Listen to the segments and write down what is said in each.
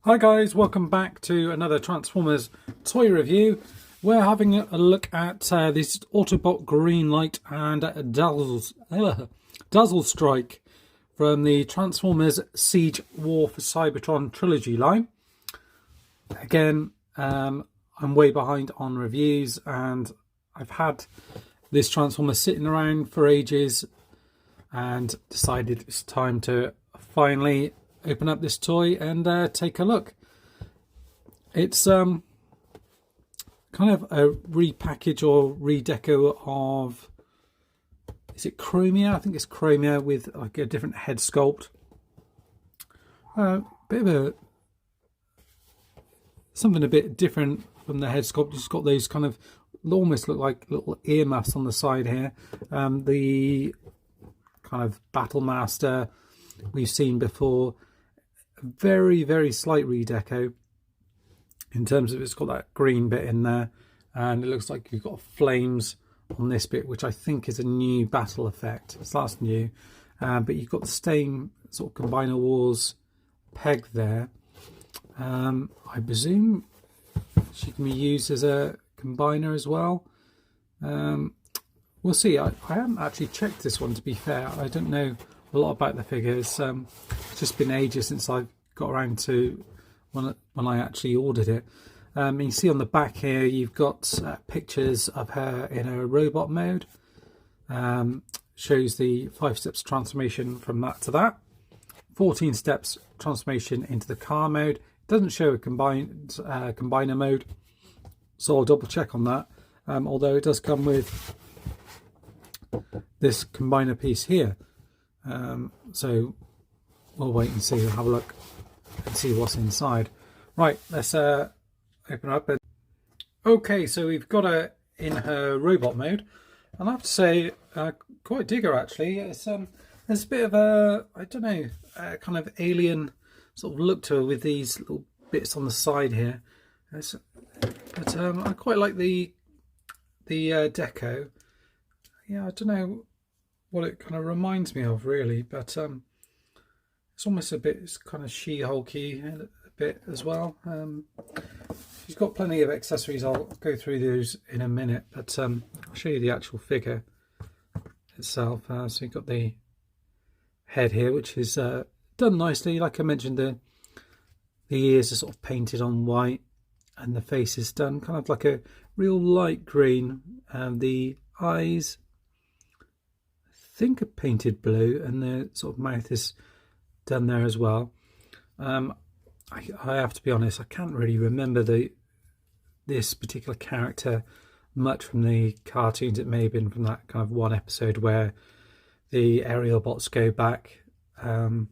Hi guys, welcome back to another Transformers toy review. We're having a look at this Autobot Greenlight and Dazzlestrike from the Transformers Siege War for Cybertron trilogy line. Again, I'm way behind on reviews and I've had this Transformer sitting around for ages and decided it's time to finally open up this toy and take a look. It's kind of a repackage or redeco of, is it Chromia? I think it's Chromia with like a different head sculpt. Bit of a something a bit different from the head sculpt. It's got those kind of almost look like little earmuffs on the side here. The kind of Battlemaster we've seen before. Very, very slight redeco in terms of it's got that green bit in there, and it looks like you've got flames on this bit, which I think is a new battle effect. That's new, but you've got the same sort of Combiner Wars peg there. I presume she can be used as a combiner as well. We'll see. I haven't actually checked this one, to be fair. I don't know a lot about the figure. It's just been ages since I've got around to when I actually ordered it. You see on the back here you've got pictures of her in a robot mode. Shows the 5 steps transformation from that to that. 14 steps transformation into the car mode. It doesn't show a combiner mode, so I'll double check on that. Although it does come with this combiner piece here. So we'll wait and see. We'll have a look and see what's inside. Right, let's open up. Okay, so we've got her in her robot mode, and I have to say, quite dig her actually. It's there's a bit of a, I don't know, kind of alien sort of look to her with these little bits on the side here. But I quite like the deco. Yeah, I don't know what it kind of reminds me of really, but it's almost a bit, it's kind of She-Hulky a bit as well. She's got plenty of accessories. I'll go through those in a minute, but I'll show you the actual figure itself. So you've got the head here, which is done nicely. Like I mentioned, the ears are sort of painted on white, and the face is done kind of like a real light green, and the eyes I think are painted blue, and the sort of mouth is done there as well. I have to be honest, I can't really remember this particular character much from the cartoons. It may have been from that kind of one episode where the aerial bots go back, but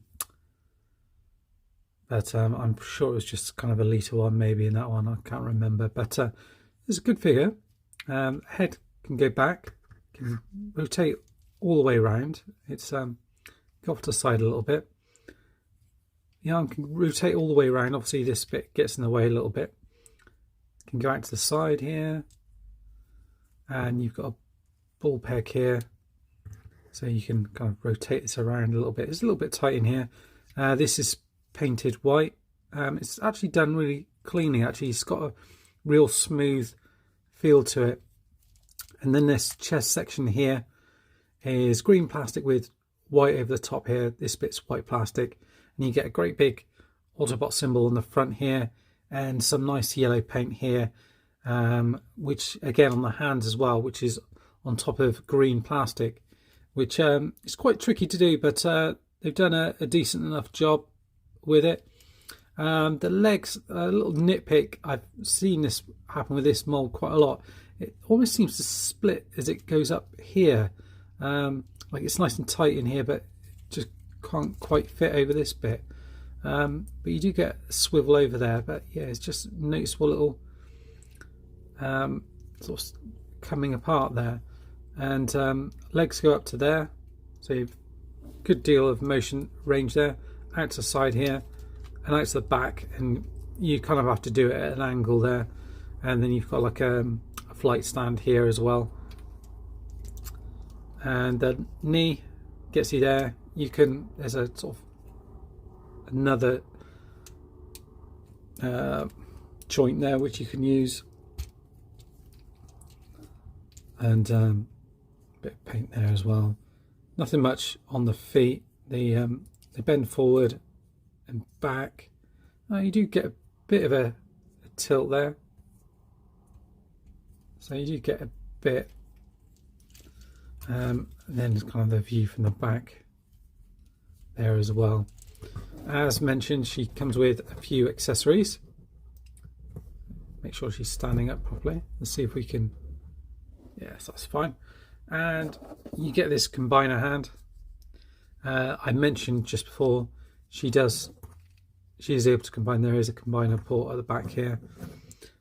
I'm sure it was just kind of a later one maybe in that one. I can't remember, but it's a good figure. Head can go back, can rotate all the way around. It's go off to the side a little bit. The arm can rotate all the way around. Obviously this bit gets in the way a little bit. Can go out to the side here, and you've got a ball peg here, so you can kind of rotate this around a little bit. It's a little bit tight in here. This is painted white. It's actually done really cleanly. Actually, it's got a real smooth feel to it. And then this chest section here is green plastic with white over the top here. This bit's white plastic, and you get a great big Autobot symbol on the front here, and some nice yellow paint here, which again on the hands as well, which is on top of green plastic, which is quite tricky to do, but they've done a decent enough job with it. The legs, a little nitpick, I've seen this happen with this mold quite a lot. It almost seems to split as it goes up here. Like it's nice and tight in here, but just can't quite fit over this bit. But you do get a swivel over there. But yeah, it's just noticeable little sort of coming apart there. And legs go up to there, so you've good deal of motion range there. Out to the side here, and out to the back, and you kind of have to do it at an angle there. And then you've got like a flight stand here as well. And the knee gets you there. You can, there's a sort of another joint there which you can use, and a bit of paint there as well. Nothing much on the feet. They bend forward and back. You do get a bit of a tilt there, so you do get a bit, and then kind of the view from the back there as well. As mentioned, she comes with a few accessories. Make sure she's standing up properly. Let's see if we can. Yes, that's fine. And you get this combiner hand. I mentioned just before she is able to combine. There is a combiner port at the back here.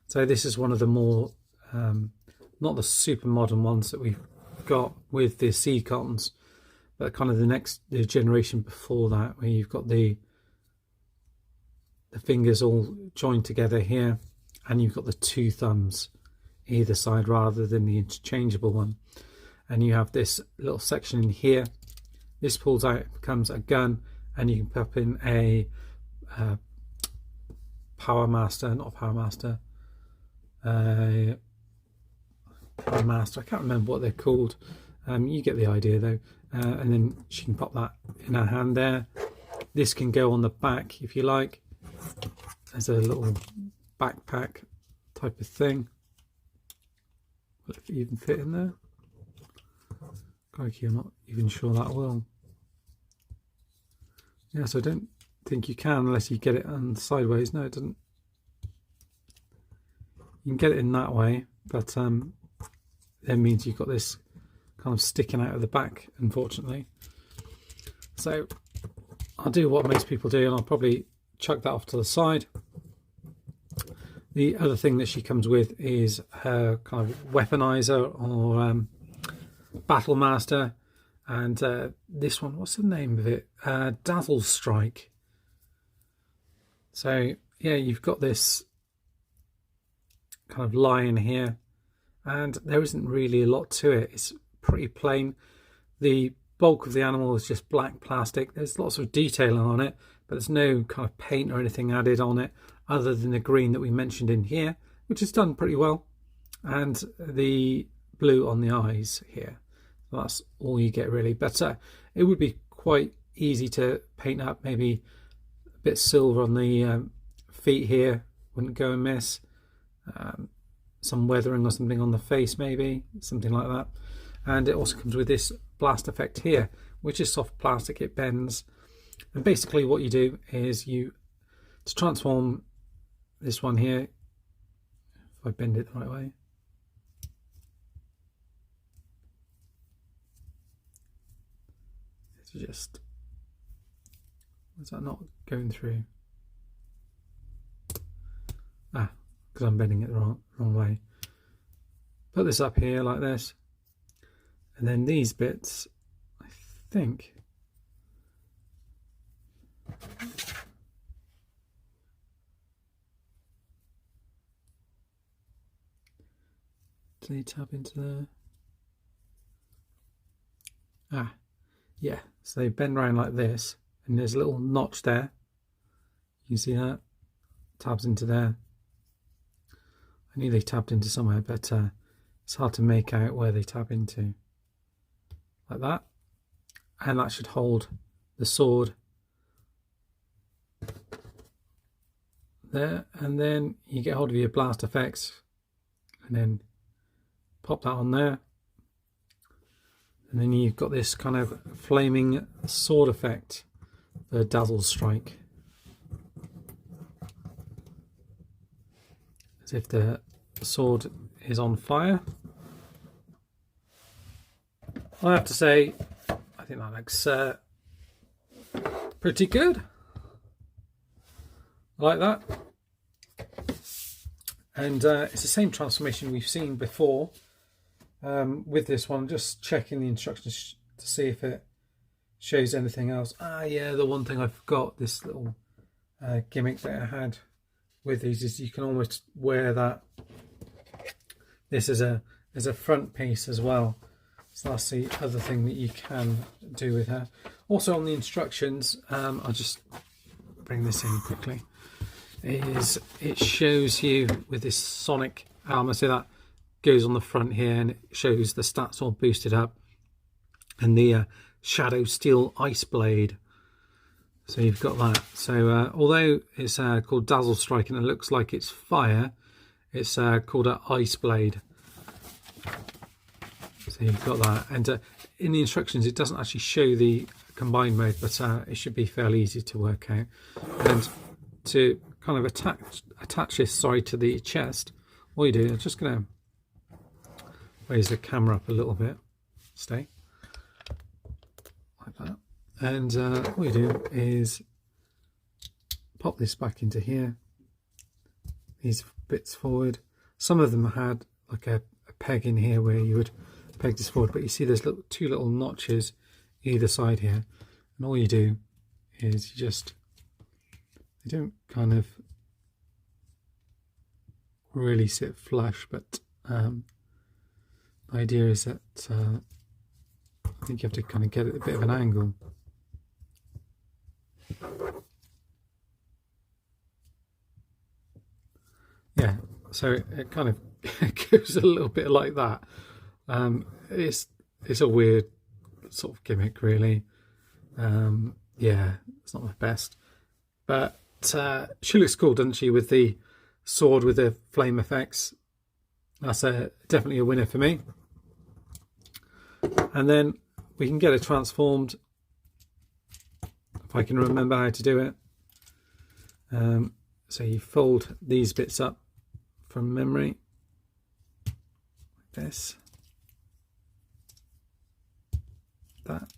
So this is one of the more not the super modern ones that we've got with the Decepticons, but kind of the generation before that, where you've got the fingers all joined together here, and you've got the two thumbs either side rather than the interchangeable one. And you have this little section in here. This pulls out, becomes a gun, and you can pop in a Battlemaster, I can't remember what they're called. You get the idea though. And then she can pop that in her hand there. This can go on the back if you like, as a little backpack type of thing. Will it even fit in there? Crikey, I'm not even sure that will. Yes, I don't think you can unless you get it on sideways. No, it doesn't. You can get it in that way, but that means you've got this kind of sticking out of the back, unfortunately. So I'll do what most people do, and I'll probably chuck that off to the side. The other thing that she comes with is her kind of weaponizer or Battlemaster, and this one, what's the name of it? Dazzlestrike. So yeah, you've got this kind of lion here, and there isn't really a lot to it. It's pretty plain. The bulk of the animal is just black plastic. There's lots of detailing on it, but there's no kind of paint or anything added on it other than the green that we mentioned in here, which is done pretty well, and the blue on the eyes here. So that's all you get really, but it would be quite easy to paint up, maybe a bit silver on the feet here, wouldn't go amiss. Some weathering or something on the face, maybe something like that. And it also comes with this blast effect here, which is soft plastic. It bends, and basically what you do is to transform this one here, if I bend it the right way, it's just, is that not going through? Because I'm bending it the wrong way. Put this up here like this, and then these bits, I think, do they tap into there? Yeah, so they bend around like this, and there's a little notch there. You see that? Tabs into there. I knew they tapped into somewhere, but it's hard to make out where they tap into. Like that. And that should hold the sword there. And then you get hold of your blast effects, and then pop that on there. And then you've got this kind of flaming sword effect, the Dazlestrike. As if the sword is on fire. I have to say, I think that looks pretty good. I like that. And it's the same transformation we've seen before with this one. Just checking the instructions to see if it shows anything else. Yeah, the one thing I forgot, this little gimmick that I had with these is you can almost wear that, this as a front piece as well. So that's the other thing that you can do with her. Also on the instructions, I'll just bring this in quickly. is it shows you with this sonic armor. So that goes on the front here and it shows the stats all boosted up, and the shadow steel ice blade. So you've got that. So although it's called Dazzlestrike and it looks like it's fire, it's called an ice blade. So you've got that. And in the instructions it doesn't actually show the combined mode, but it should be fairly easy to work out. And to kind of attach this to the chest, all you do, I'm just going to raise the camera up a little bit, like that, and all you do is pop this back into here, these bits forward. Some of them had like a peg in here where you would peg this forward, but you see there's two little notches either side here, and all you do is you don't kind of really sit flush, but the idea is that I think you have to kind of get it a bit of an angle. Yeah, so it kind of goes a little bit like that. It's a weird sort of gimmick, really. Yeah, it's not my best, but she looks cool, doesn't she, with the sword with the flame effects. That's definitely a winner for me. And then we can get it transformed, if I can remember how to do it. So you fold these bits up from memory, like this, that,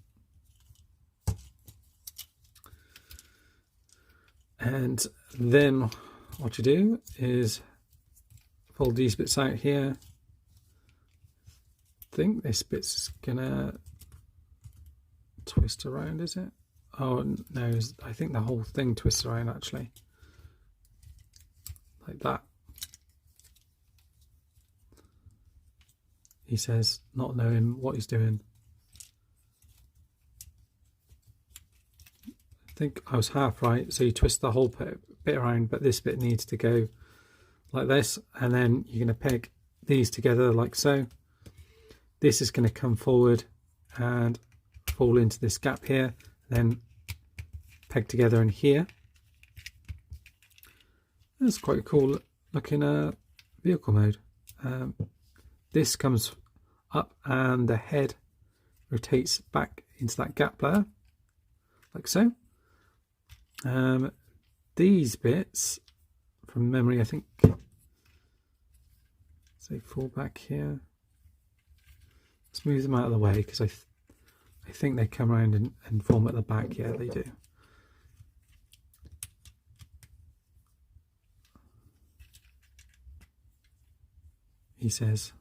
and then what you do is fold these bits out here. I think this bit's gonna twist around, is it? Oh no, I think the whole thing twists around actually, like that. He says, not knowing what he's doing. I think I was half right. So you twist the whole bit around, but this bit needs to go like this, and then you're going to peg these together like so. This is going to come forward and fall into this gap here, then peg together in here. That's quite a cool looking vehicle mode. This comes up and the head rotates back into that gap there, like so. These bits, from memory, I think, say fall back here. Let's move them out of the way because I think they come around and form at the back. Yeah, they do. He says.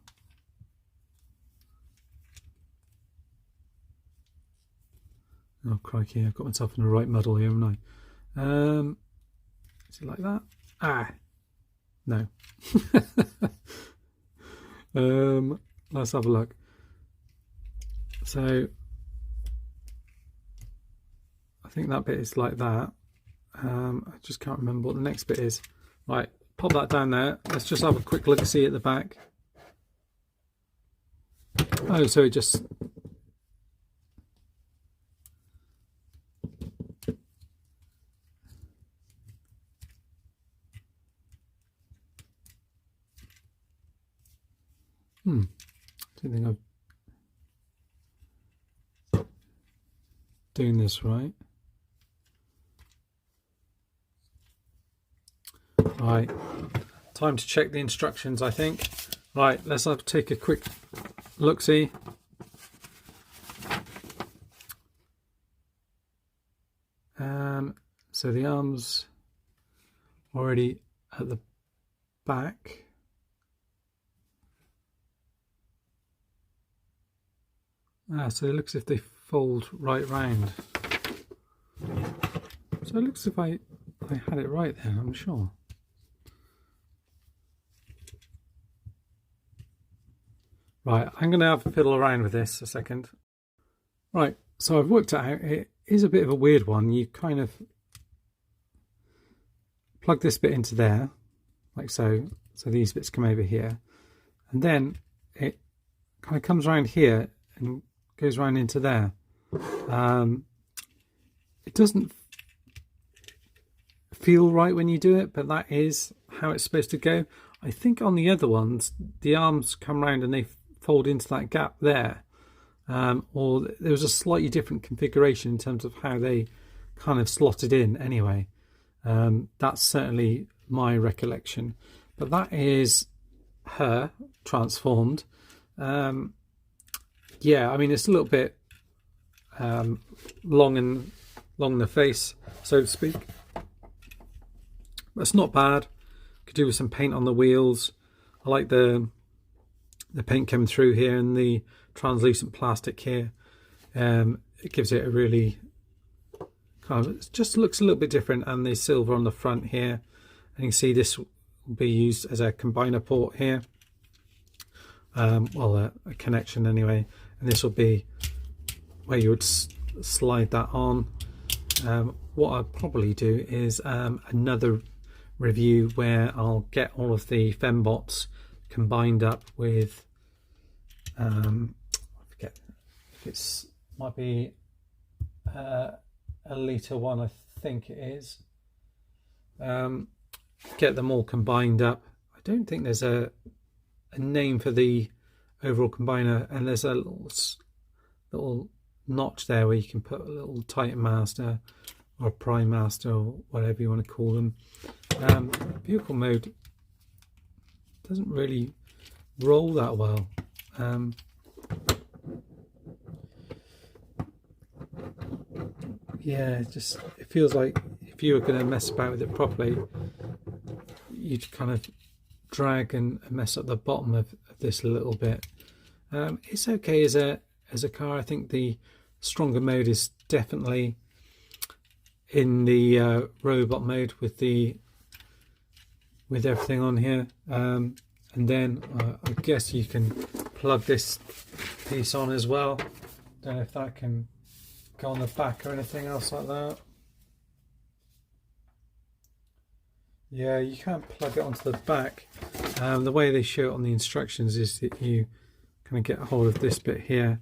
Oh crikey, I've got myself in a right muddle here, haven't I? Is it like that? Ah, no. Let's have a look. So I think that bit is like that. I just can't remember what the next bit is. Right, pop that down there. Let's just have a quick look and see at the back. Oh, so it just... don't think I'm doing this right. Right, time to check the instructions, I think. Right, let's take a quick look-see. So the arms already at the back. So it looks as if they fold right round. So it looks as if I had it right there, I'm sure. Right, I'm going to have a fiddle around with this a second. Right, so I've worked it out. It is a bit of a weird one. You kind of plug this bit into there, like so. So these bits come over here, and then it kind of comes around here and goes around into there. It doesn't feel right when you do it, but that is how it's supposed to go. I think on the other ones, the arms come around and they fold into that gap there. Or there was a slightly different configuration in terms of how they kind of slotted in anyway. That's certainly my recollection. But that is her transformed. Yeah, I mean, it's a little bit long in the face, so to speak. But it's not bad. Could do with some paint on the wheels. I like the paint coming through here and the translucent plastic here. It gives it a really kind of, it just looks a little bit different, and the silver on the front here. And you can see this will be used as a combiner port here. Well, a connection anyway, and this will be where you would slide that on. What I'll probably do is another review where I'll get all of the fembots combined up with I forget if it's might be a litre one, I think it is. Get them all combined up. I don't think there's a name for the overall combiner, and there's a little notch there where you can put a little Titan Master or a Prime Master or whatever you want to call them. Vehicle mode doesn't really roll that well. Yeah, it feels like if you were going to mess about with it properly, you'd kind of drag and mess up the bottom of this a little bit. It's okay as a car. I think the stronger mode is definitely in the robot mode with everything on here. And then I guess you can plug this piece on as well. Don't know if that can go on the back or anything else like that. Yeah, you can't plug it onto the back. The way they show it on the instructions is that you kind of get a hold of this bit here,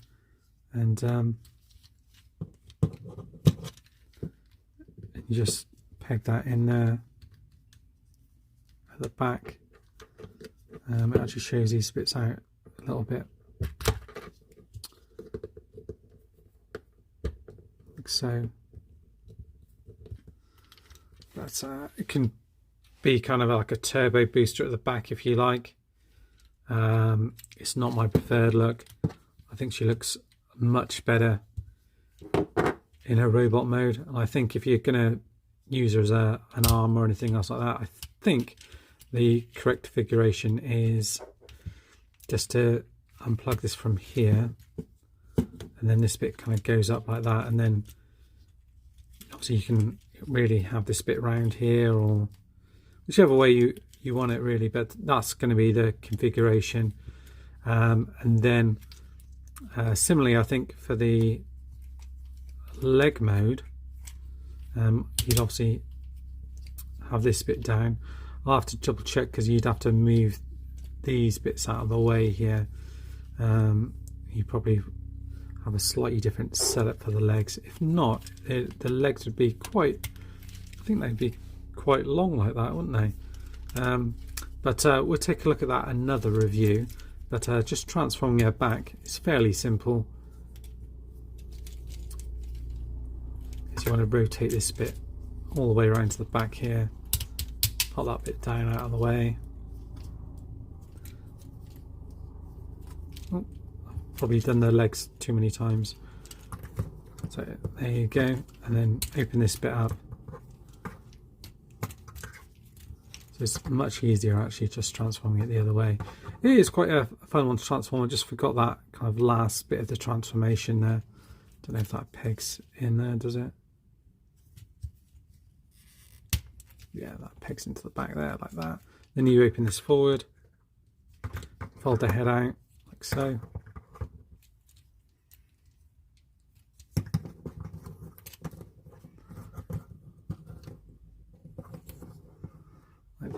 and you just peg that in there at the back. It actually shows these bits out a little bit, like so. That's it can be kind of like a turbo booster at the back if you like. It's not my preferred look. I think she looks much better in her robot mode, and I think if you're going to use her as an arm or anything else like that, I think the correct configuration is just to unplug this from here, and then this bit kind of goes up like that, and then obviously you can really have this bit round here, or whichever way you want it really, but that's going to be the configuration. And then similarly, I think for the leg mode, you'd obviously have this bit down. I'll have to double check because you'd have to move these bits out of the way here. You probably have a slightly different setup for the legs. If not, the legs would be quite, I think they'd be quite long like that, wouldn't they? But we'll take a look at that another review. But just transforming her back is fairly simple. So you want to rotate this bit all the way around to the back here, pop that bit down out of the way. Oh, I've probably done the legs too many times. So there you go, and then open this bit up. So it's much easier actually just transforming it the other way. It is quite a fun one to transform. I just forgot that kind of last bit of the transformation there. Don't know if that pegs in there, does it? Yeah, that pegs into the back there like that. Then you open this forward, fold the head out like so.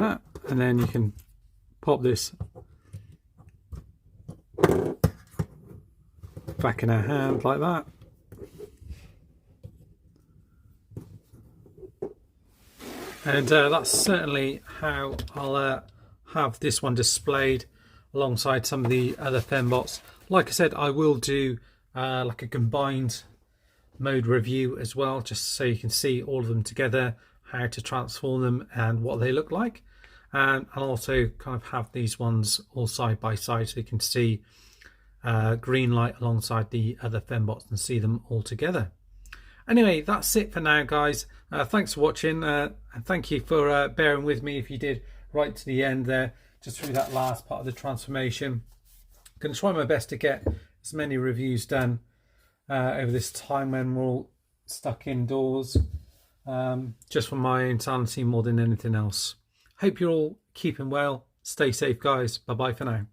that, and then you can pop this back in our hand like that. And that's certainly how I'll have this one displayed alongside some of the other fembots. Like I said, I will do like a combined mode review as well, just so you can see all of them together, how to transform them and what they look like. And I'll also kind of have these ones all side by side so you can see Greenlight alongside the other fembots and see them all together. Anyway, that's it for now, guys. Thanks for watching, and thank you for bearing with me if you did right to the end there, just through that last part of the transformation. I'm going to try my best to get as many reviews done over this time when we're all stuck indoors, just for my own sanity more than anything else. Hope you're all keeping well. Stay safe, guys. Bye bye for now.